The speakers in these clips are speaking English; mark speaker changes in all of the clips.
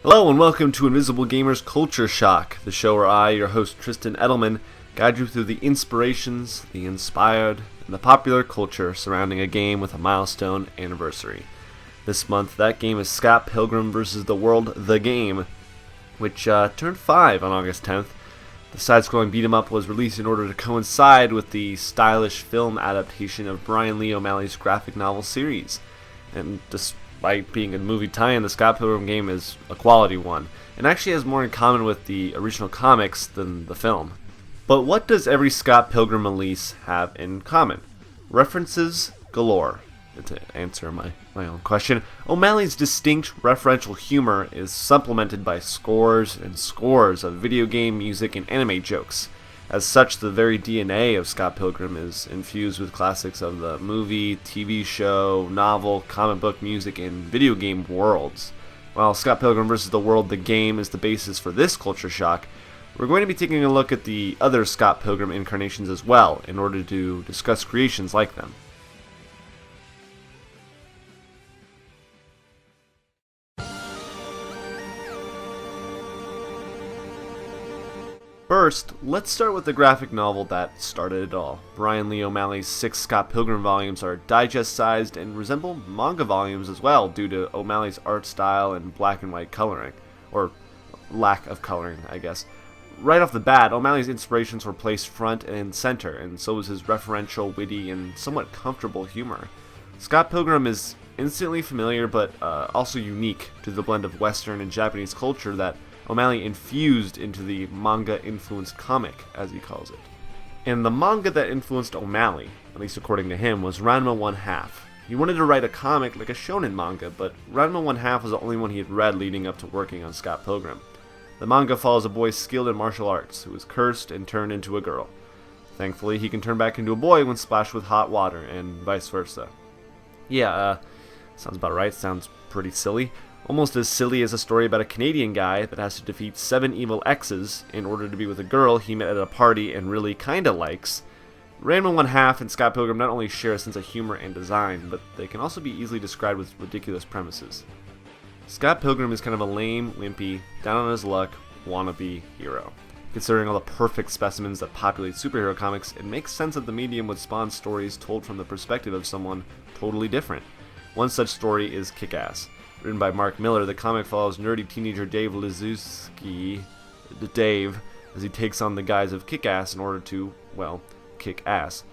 Speaker 1: Hello and welcome to Invisible Gamer's Culture Shock, the show where I, your host Tristan Ettleman, guide you through the inspirations, the inspired, and the popular culture surrounding a game with a milestone anniversary. This month, that game is Scott Pilgrim vs. the World, the game, which turned 5 on August 10th. The side-scrolling beat-em-up was released in order to coincide with the stylish film adaptation of Brian Lee O'Malley's graphic novel series. And despite being a movie tie-in, the Scott Pilgrim game is a quality one, and actually has more in common with the original comics than the film. But what does every Scott Pilgrim release have in common? References galore. To answer my own question, O'Malley's distinct referential humor is supplemented by scores and scores of video game, music, and anime jokes. As such, the very DNA of Scott Pilgrim is infused with classics of the movie, TV show, novel, comic book, music, and video game worlds. While Scott Pilgrim vs. the World, the game, is the basis for this culture shock, we're going to be taking a look at the other Scott Pilgrim incarnations as well, in order to discuss creations like them. First, let's start with the graphic novel that started it all. Brian Lee O'Malley's 6 Scott Pilgrim volumes are digest-sized and resemble manga volumes as well due to O'Malley's art style and black and white coloring. Or lack of coloring, I guess. Right off the bat, O'Malley's inspirations were placed front and center, and so was his referential, witty, and somewhat comfortable humor. Scott Pilgrim is instantly familiar but also unique to the blend of Western and Japanese culture that O'Malley infused into the manga-influenced comic, as he calls it. And the manga that influenced O'Malley, at least according to him, was Ranma 1/2. He wanted to write a comic like a shonen manga, but Ranma 1/2 was the only one he had read leading up to working on Scott Pilgrim. The manga follows a boy skilled in martial arts, who is cursed and turned into a girl. Thankfully, he can turn back into a boy when splashed with hot water, and vice versa. Yeah, sounds about right, sounds pretty silly. Almost as silly as a story about a Canadian guy that has to defeat 7 evil exes in order to be with a girl he met at a party and really kinda likes. Ranma 1/2 and Scott Pilgrim not only share a sense of humor and design, but they can also be easily described with ridiculous premises. Scott Pilgrim is kind of a lame, wimpy, down on his luck, wannabe hero. Considering all the perfect specimens that populate superhero comics, it makes sense that the medium would spawn stories told from the perspective of someone totally different. One such story is Kick-Ass. Written by Mark Miller, the comic follows nerdy teenager Dave Liszewski, Dave, as he takes on the guise of Kick-Ass in order to, well, kick ass.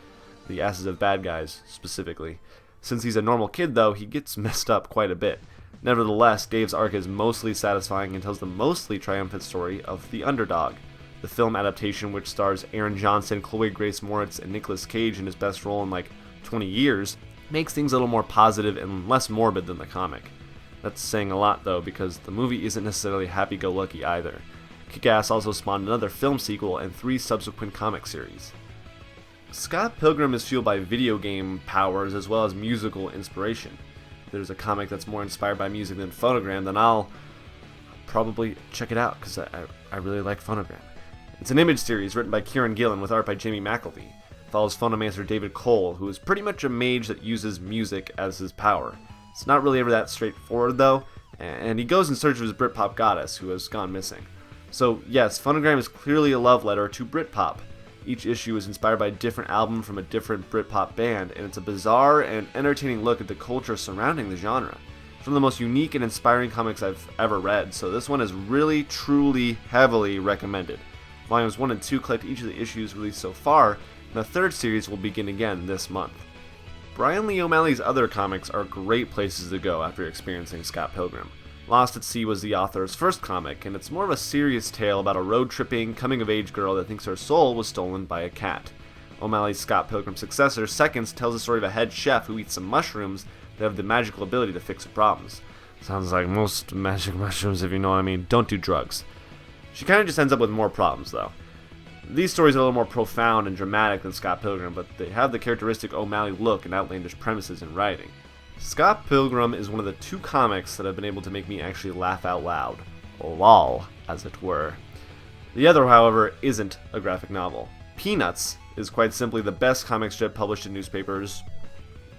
Speaker 1: The asses of bad guys, specifically. Since he's a normal kid, though, he gets messed up quite a bit. Nevertheless, Dave's arc is mostly satisfying and tells the mostly triumphant story of the underdog. The film adaptation, which stars Aaron Johnson, Chloe Grace Moritz, and Nicolas Cage in his best role in like 20 years, makes things a little more positive and less morbid than the comic. That's saying a lot, though, because the movie isn't necessarily happy-go-lucky either. Kick-Ass also spawned another film sequel and 3 subsequent comic series. Scott Pilgrim is fueled by video game powers as well as musical inspiration. If there's a comic that's more inspired by music than Phonogram, then I'll probably check it out, because I really like Phonogram. It's an image series written by Kieran Gillen with art by Jamie McElvey. It follows phonomancer David Cole, who is pretty much a mage that uses music as his power. It's not really ever that straightforward, though, and he goes in search of his Britpop goddess, who has gone missing. So, yes, Phonogram is clearly a love letter to Britpop. Each issue is inspired by a different album from a different Britpop band, and it's a bizarre and entertaining look at the culture surrounding the genre. It's one of the most unique and inspiring comics I've ever read, so this one is really, truly, heavily recommended. Volumes 1 and 2 collect each of the issues released so far, and the third series will begin again this month. Brian Lee O'Malley's other comics are great places to go after experiencing Scott Pilgrim. Lost at Sea was the author's first comic, and it's more of a serious tale about a road-tripping, coming-of-age girl that thinks her soul was stolen by a cat. O'Malley's Scott Pilgrim successor, Seconds, tells the story of a head chef who eats some mushrooms that have the magical ability to fix her problems. Sounds like most magic mushrooms, if you know what I mean. Don't do drugs. She kind of just ends up with more problems, though. These stories are a little more profound and dramatic than Scott Pilgrim, but they have the characteristic O'Malley look and outlandish premises in writing. Scott Pilgrim is one of the 2 comics that have been able to make me actually laugh out loud. Lol, as it were. The other, however, isn't a graphic novel. Peanuts is quite simply the best comic strip published in newspapers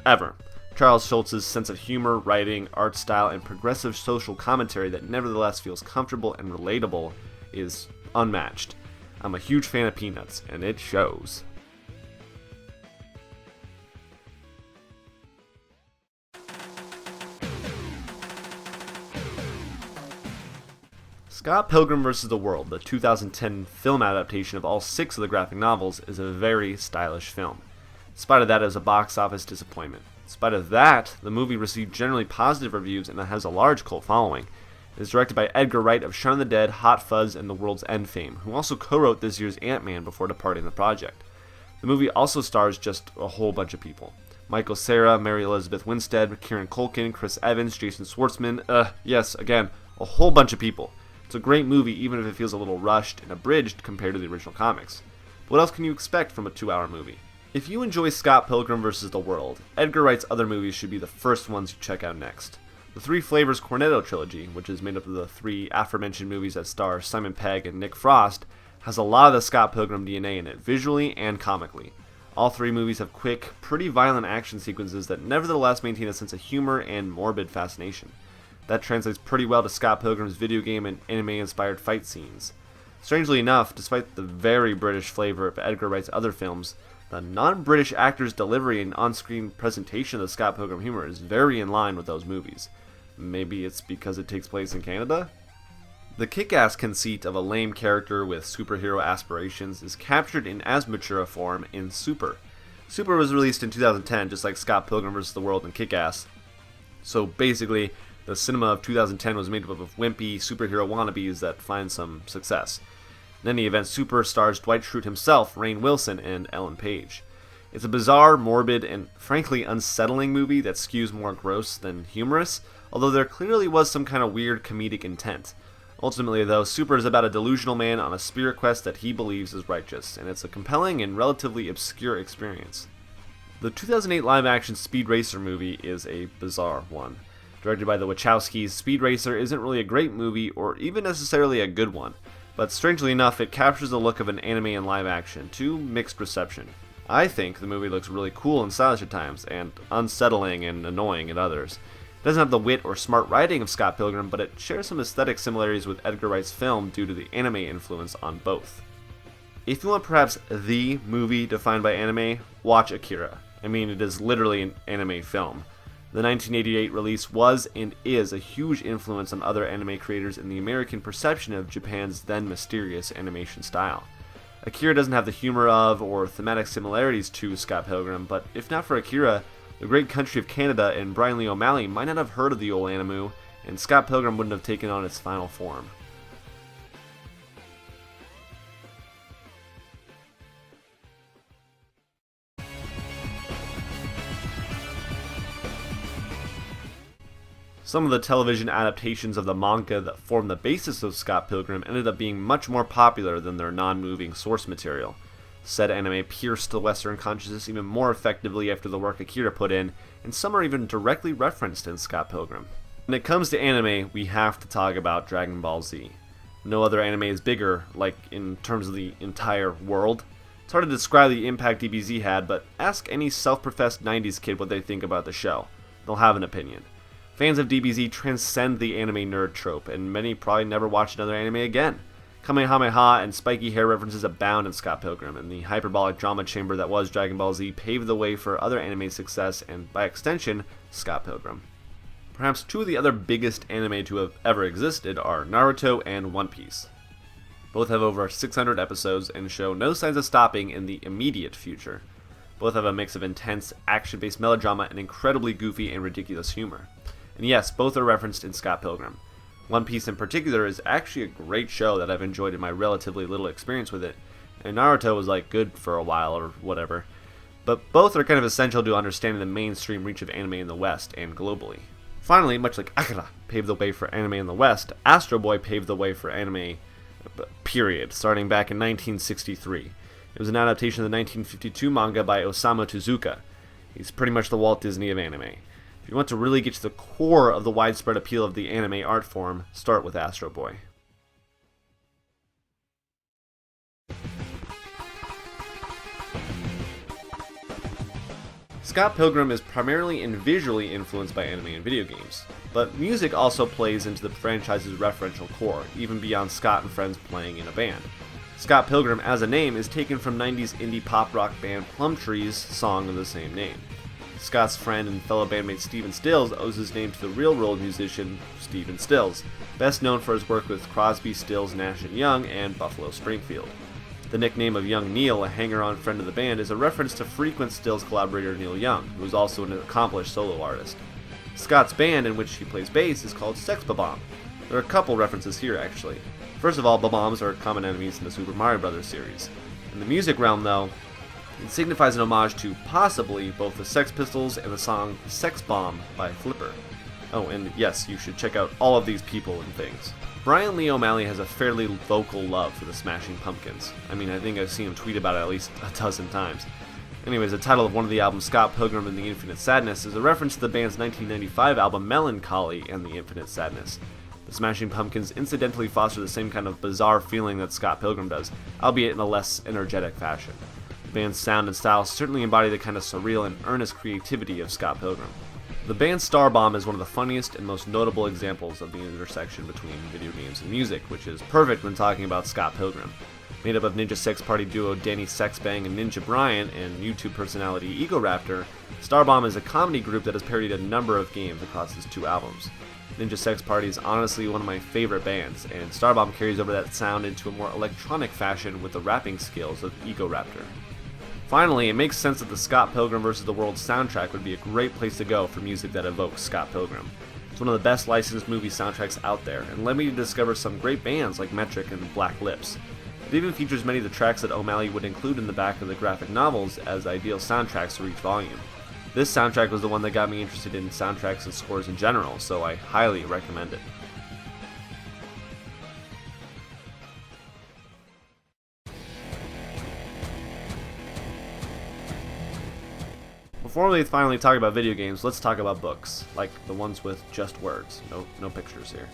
Speaker 1: ever. Charles Schulz's sense of humor, writing, art style, and progressive social commentary that nevertheless feels comfortable and relatable is unmatched. I'm a huge fan of Peanuts, and it shows. Scott Pilgrim vs. the World, the 2010 film adaptation of all 6 of the graphic novels, is a very stylish film. In spite of that, it was a box office disappointment. In spite of that, the movie received generally positive reviews and has a large cult following. It is directed by Edgar Wright of Shaun of the Dead, Hot Fuzz, and The World's End fame, who also co-wrote this year's Ant-Man before departing the project. The movie also stars just a whole bunch of people. Michael Cera, Mary Elizabeth Winstead, Kieran Culkin, Chris Evans, Jason Schwartzman, yes, again, a whole bunch of people. It's a great movie even if it feels a little rushed and abridged compared to the original comics. But what else can you expect from a 2-hour movie? If you enjoy Scott Pilgrim vs. the World, Edgar Wright's other movies should be the first ones you check out next. The Three Flavors Cornetto trilogy, which is made up of the 3 aforementioned movies that star Simon Pegg and Nick Frost, has a lot of the Scott Pilgrim DNA in it, visually and comically. All 3 movies have quick, pretty violent action sequences that nevertheless maintain a sense of humor and morbid fascination. That translates pretty well to Scott Pilgrim's video game and anime-inspired fight scenes. Strangely enough, despite the very British flavor of Edgar Wright's other films, the non-British actor's delivery and on-screen presentation of the Scott Pilgrim humor is very in line with those movies. Maybe it's because it takes place in Canada? The kick-ass conceit of a lame character with superhero aspirations is captured in as mature a form in Super. Super was released in 2010, just like Scott Pilgrim vs. the World and Kick-Ass. So basically, the cinema of 2010 was made up of wimpy superhero wannabes that find some success. In any event, Super stars Dwight Schrute himself, Rainn Wilson, and Ellen Page. It's a bizarre, morbid, and frankly unsettling movie that skews more gross than humorous, although there clearly was some kind of weird comedic intent. Ultimately, though, Super is about a delusional man on a spirit quest that he believes is righteous, and it's a compelling and relatively obscure experience. The 2008 live-action Speed Racer movie is a bizarre one. Directed by the Wachowskis, Speed Racer isn't really a great movie or even necessarily a good one, but strangely enough, it captures the look of an anime in live action to mixed reception. I think the movie looks really cool and stylish at times, and unsettling and annoying at others. It doesn't have the wit or smart writing of Scott Pilgrim, but it shares some aesthetic similarities with Edgar Wright's film due to the anime influence on both. If you want perhaps the movie defined by anime, watch Akira. I mean, it is literally an anime film. The 1988 release was and is a huge influence on other anime creators in the American perception of Japan's then mysterious animation style. Akira doesn't have the humor of or thematic similarities to Scott Pilgrim, but if not for Akira, the great country of Canada and Brian Lee O'Malley might not have heard of the old animu, and Scott Pilgrim wouldn't have taken on its final form. Some of the television adaptations of the manga that form the basis of Scott Pilgrim ended up being much more popular than their non-moving source material. Said anime pierced the Western consciousness even more effectively after the work Akira put in, and some are even directly referenced in Scott Pilgrim. When it comes to anime, we have to talk about Dragon Ball Z. No other anime is bigger, like in terms of the entire world. It's hard to describe the impact DBZ had, but ask any self-professed 90s kid what they think about the show. They'll have an opinion. Fans of DBZ transcend the anime nerd trope, and many probably never watch another anime again. Kamehameha and spiky hair references abound in Scott Pilgrim, and the hyperbolic drama chamber that was Dragon Ball Z paved the way for other anime success, and by extension, Scott Pilgrim. Perhaps 2 of the other biggest anime to have ever existed are Naruto and One Piece. Both have over 600 episodes and show no signs of stopping in the immediate future. Both have a mix of intense, action-based melodrama and incredibly goofy and ridiculous humor. And yes, both are referenced in Scott Pilgrim. One Piece in particular is actually a great show that I've enjoyed in my relatively little experience with it, and Naruto was like good for a while or whatever. But both are kind of essential to understanding the mainstream reach of anime in the West and globally. Finally, much like Akira paved the way for anime in the West, Astro Boy paved the way for anime, period, starting back in 1963. It was an adaptation of the 1952 manga by Osamu Tezuka. He's pretty much the Walt Disney of anime. If you want to really get to the core of the widespread appeal of the anime art form, start with Astro Boy. Scott Pilgrim is primarily and visually influenced by anime and video games, but music also plays into the franchise's referential core, even beyond Scott and friends playing in a band. Scott Pilgrim, as a name, is taken from 90s indie pop rock band Plumtree's song of the same name. Scott's friend and fellow bandmate Stephen Stills owes his name to the real-world musician Stephen Stills, best known for his work with Crosby, Stills, Nash & Young and Buffalo Springfield. The nickname of Young Neil, a hanger-on friend of the band, is a reference to frequent Stills collaborator Neil Young, who is also an accomplished solo artist. Scott's band, in which he plays bass, is called Sex Bob-omb. There are a couple references here, actually. First of all, Bob-ombs are common enemies in the Super Mario Bros. Series. In the music realm, though, it signifies an homage to, possibly, both the Sex Pistols and the song Sex Bomb by Flipper. Oh, and yes, you should check out all of these people and things. Brian Lee O'Malley has a fairly vocal love for the Smashing Pumpkins. I mean, I think I've seen him tweet about it at least a dozen times. Anyways, the title of one of the albums, Scott Pilgrim and the Infinite Sadness, is a reference to the band's 1995 album Melancholy and the Infinite Sadness. The Smashing Pumpkins incidentally foster the same kind of bizarre feeling that Scott Pilgrim does, albeit in a less energetic fashion. The band's sound and style certainly embody the kind of surreal and earnest creativity of Scott Pilgrim. The band Star Bomb is one of the funniest and most notable examples of the intersection between video games and music, which is perfect when talking about Scott Pilgrim. Made up of Ninja Sex Party duo Danny Sexbang and Ninja Brian and YouTube personality Ego Raptor, Star Bomb is a comedy group that has parodied a number of games across his 2 albums. Ninja Sex Party is honestly one of my favorite bands, and Star Bomb carries over that sound into a more electronic fashion with the rapping skills of Ego Raptor. Finally, it makes sense that the Scott Pilgrim vs. the World soundtrack would be a great place to go for music that evokes Scott Pilgrim. It's one of the best licensed movie soundtracks out there, and led me to discover some great bands like Metric and Black Lips. It even features many of the tracks that O'Malley would include in the back of the graphic novels as ideal soundtracks for each volume. This soundtrack was the one that got me interested in soundtracks and scores in general, so I highly recommend it. Before we finally talk about video games, let's talk about books, like the ones with just words, no pictures here.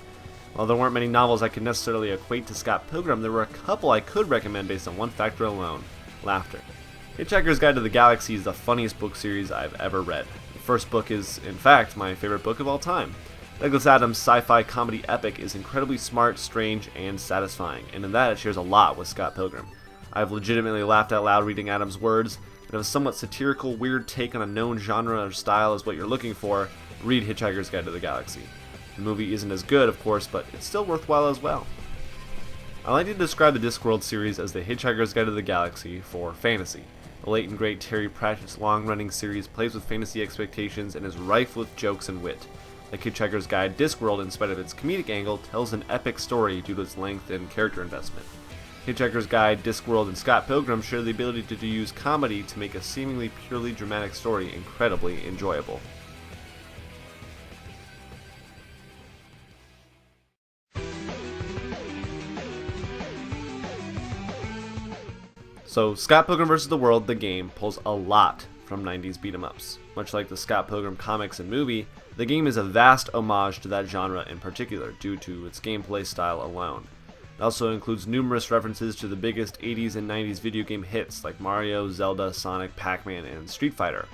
Speaker 1: While there weren't many novels I could necessarily equate to Scott Pilgrim, there were a couple I could recommend based on one factor alone: laughter. Hitchhiker's Guide to the Galaxy is the funniest book series I've ever read. The first book is, in fact, my favorite book of all time. Douglas Adams' sci-fi comedy epic is incredibly smart, strange, and satisfying, and in that it shares a lot with Scott Pilgrim. I've legitimately laughed out loud reading Adams' words, and if a somewhat satirical, weird take on a known genre or style is what you're looking for, read Hitchhiker's Guide to the Galaxy. The movie isn't as good, of course, but it's still worthwhile as well. I like to describe the Discworld series as the Hitchhiker's Guide to the Galaxy for fantasy. The late and great Terry Pratchett's long-running series plays with fantasy expectations and is rife with jokes and wit. Like Hitchhiker's Guide, Discworld, in spite of its comedic angle, tells an epic story due to its length and character investment. Hitchhiker's Guide, Discworld, and Scott Pilgrim share the ability to use comedy to make a seemingly purely dramatic story incredibly enjoyable. So, Scott Pilgrim vs. the World, the game, pulls a lot from 90s beat-em-ups. Much like the Scott Pilgrim comics and movie, the game is a vast homage to that genre in particular, due to its gameplay style alone. It also includes numerous references to the biggest 80s and 90s video game hits like Mario, Zelda, Sonic, Pac-Man, and Street Fighter.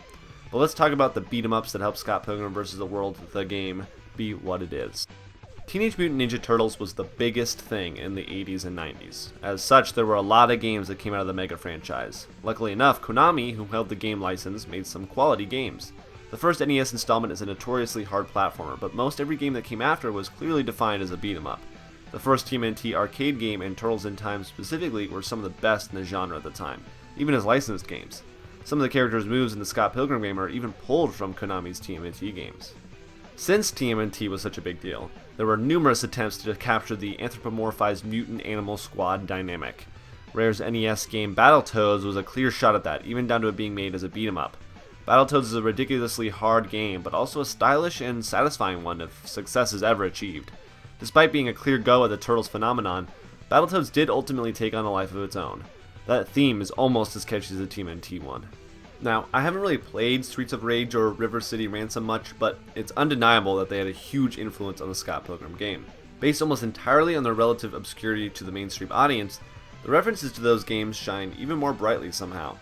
Speaker 1: But let's talk about the beat-em-ups that help Scott Pilgrim vs. the World, the game, be what it is. Teenage Mutant Ninja Turtles was the biggest thing in the 80s and 90s. As such, there were a lot of games that came out of the Mega franchise. Luckily enough, Konami, who held the game license, made some quality games. The first NES installment is a notoriously hard platformer, but most every game that came after was clearly defined as a beat-em-up. The first TMNT arcade game and Turtles in Time specifically were some of the best in the genre at the time, even as licensed games. Some of the characters' moves in the Scott Pilgrim game are even pulled from Konami's TMNT games. Since TMNT was such a big deal, there were numerous attempts to capture the anthropomorphized mutant animal squad dynamic. Rare's NES game Battletoads was a clear shot at that, even down to it being made as a beat-em-up. Battletoads is a ridiculously hard game, but also a stylish and satisfying one if success is ever achieved. Despite being a clear go at the Turtles phenomenon, Battletoads did ultimately take on a life of its own. That theme is almost as catchy as the TMNT one. Now, I haven't really played Streets of Rage or River City Ransom much, but it's undeniable that they had a huge influence on the Scott Pilgrim game. Based almost entirely on their relative obscurity to the mainstream audience, the references to those games shine even more brightly somehow.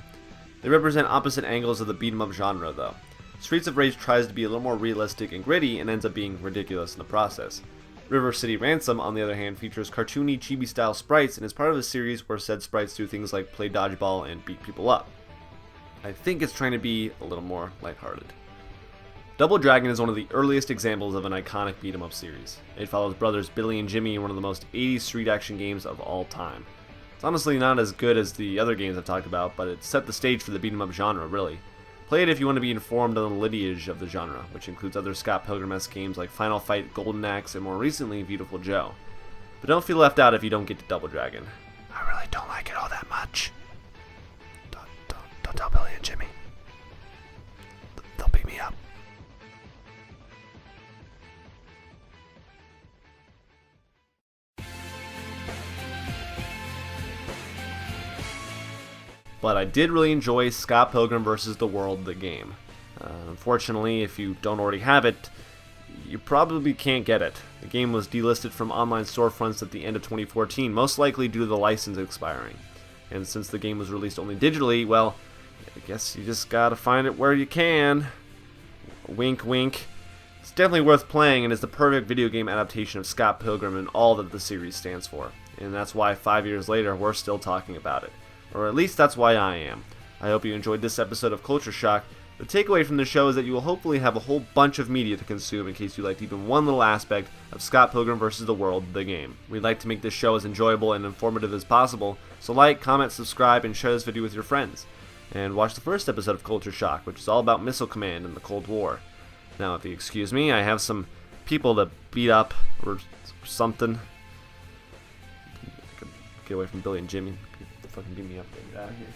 Speaker 1: They represent opposite angles of the beat 'em up genre, though. Streets of Rage tries to be a little more realistic and gritty and ends up being ridiculous in the process. River City Ransom, on the other hand, features cartoony, chibi-style sprites and is part of a series where said sprites do things like play dodgeball and beat people up. I think it's trying to be a little more lighthearted. Double Dragon is one of the earliest examples of an iconic beat 'em up series. It follows brothers Billy and Jimmy in one of the most 80s street action games of all time. It's honestly not as good as the other games I've talked about, but it set the stage for the beat 'em up genre, really. Play it if you want to be informed on the lineage of the genre, which includes other Scott Pilgrim-esque games like Final Fight, Golden Axe, and more recently, Beautiful Joe. But don't feel left out if you don't get to Double Dragon. I really don't like it all that much. Don't tell Billy and Jimmy. They'll beat me up. But I did really enjoy Scott Pilgrim vs. the World, the game. Unfortunately, if you don't already have it, you probably can't get it. The game was delisted from online storefronts at the end of 2014, most likely due to the license expiring. And since the game was released only digitally, well, I guess you just gotta find it where you can. Wink, wink. It's definitely worth playing and is the perfect video game adaptation of Scott Pilgrim and all that the series stands for. And that's why 5 years later, we're still talking about it. Or at least that's why I am. I hope you enjoyed this episode of Culture Shock. The takeaway from the show is that you will hopefully have a whole bunch of media to consume in case you liked even one little aspect of Scott Pilgrim vs. the World, the game. We'd like to make this show as enjoyable and informative as possible, so like, comment, subscribe, and share this video with your friends. And watch the first episode of Culture Shock, which is all about Missile Command and the Cold War. Now, if you excuse me, I have some people to beat up or something. Get away from Billy and Jimmy. Fucking beat me up. Get out of here.